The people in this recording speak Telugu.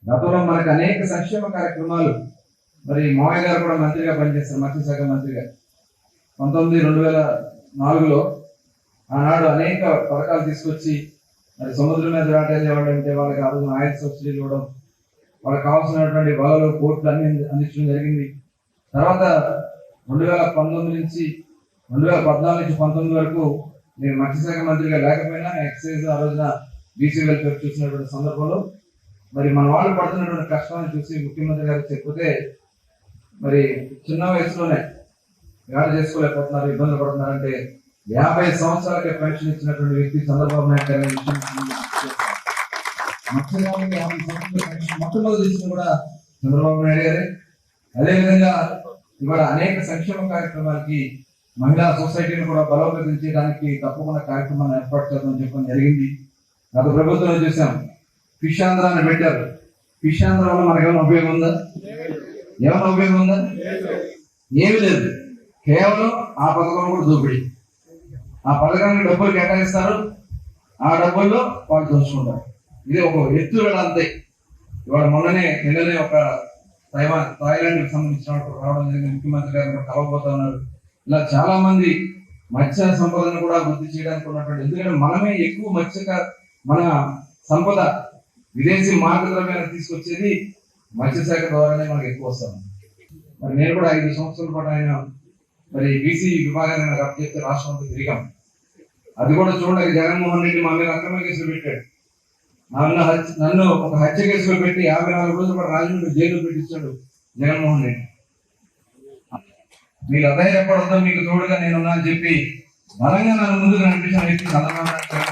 గతంలో మనకు అనేక సంక్షేమ కార్యక్రమాలు మరి మావయ్య గారు కూడా మంత్రిగా పనిచేస్తారు, మత్స్యశాఖ మంత్రిగా 2004లో ఆనాడు అనేక పథకాలు తీసుకొచ్చి మరి సముద్రం మీద వేటేళ్ళేవాళ్ళంటే వాళ్ళకి ఆ రోజున ఆయిల్ సబ్సిడీలు ఇవ్వడం, వాళ్ళకి కావాల్సినటువంటి వలలు పోర్టులు అన్ని అందించడం జరిగింది. తర్వాత 2019 నుంచి 2014 నుంచి 19 వరకు నేను మత్స్యశాఖ మంత్రిగా లేకపోయినా ఎక్సైజ్ ఆ రోజున బీసీ వెల్ఫేర్ చూసినటువంటి సందర్భంలో మరి మన వాళ్ళు పడుతున్నటువంటి కష్టాన్ని చూసి ముఖ్యమంత్రి గారికి చెప్పితే మరి చిన్న వయసులోనే వేడ చేసుకోలేకపోతున్నారు, ఇబ్బందులు పడుతున్నారంటే 50 సంవత్సరాలకే పెన్షన్ ఇచ్చినటువంటి వ్యక్తి చంద్రబాబు నాయుడు గారి మత్స్యకారులకి 50 సంవత్సరాల పెన్షన్ మొట్టమొదటి ఇచ్చిన కూడా చంద్రబాబు నాయుడు గారే. అదేవిధంగా ఇవాళ అనేక సంక్షేమ కార్యక్రమాలకి మహిళా సొసైటీని కూడా బలోపేతం చేయడానికి తప్పకుండా కార్యక్రమాన్ని ఏర్పాటు చేయడం చెప్పడం జరిగింది. గత ప్రభుత్వంలో చూసాం, ఫిష్ ఆంధ్ర అని పెట్టారు. ఫిష్ ఆంధ్ర వల్ల మనకు ఏమైనా ఉపయోగం ఉందా? ఏమైనా ఉపయోగం ఉందా? ఏమి లేదు. కేవలం ఆ పథకం కూడా దోపిడీ. ఆ పథకానికి డబ్బులు కేటాయిస్తారు, ఆ డబ్బుల్లో వాళ్ళు దోచుకుంటారు. ఇది ఒక ఎత్తుగడ అంతే. ఇవాళ నిన్ననే ఒక థాయిలాండ్కి సంబంధించిన రావడం జరిగింది, ముఖ్యమంత్రి గారు కలవబోతా ఉన్నారు. ఇలా చాలా మంది మత్స్య సంపదను కూడా వృద్ధి చేయడానికి ఉన్నటువంటి, ఎందుకంటే మనమే ఎక్కువ మన సంపద విదేశీ మార్గ ద్రవ్యాన్ని తీసుకొచ్చేది మత్స్యశాఖ ద్వారానే మనకు ఎక్కువ వస్తాం. మరి నేను కూడా 5 సంవత్సరాల పాటు ఆయన మరి బీసీ విభాగాన్ని నాకు అప్పచెప్తే రాష్ట్రంలో తిరిగాం. అది కూడా చూడడానికి జగన్మోహన్ రెడ్డి మా మీద అక్రమ కేసులు పెట్టాడు. నన్ను ఒక హత్య కేసులో పెట్టి 54 రోజులు కూడా రాజమండ్రి జైలు పెట్టించాడు జగన్మోహన్ రెడ్డి. మీరు అధైర్యపడద్దు, మీకు తోడుగా నేనున్నా అని చెప్పి బలంగా నన్ను ముందుకు నడిపించిన వ్యక్తి చంద్రబాబు నాయుడు.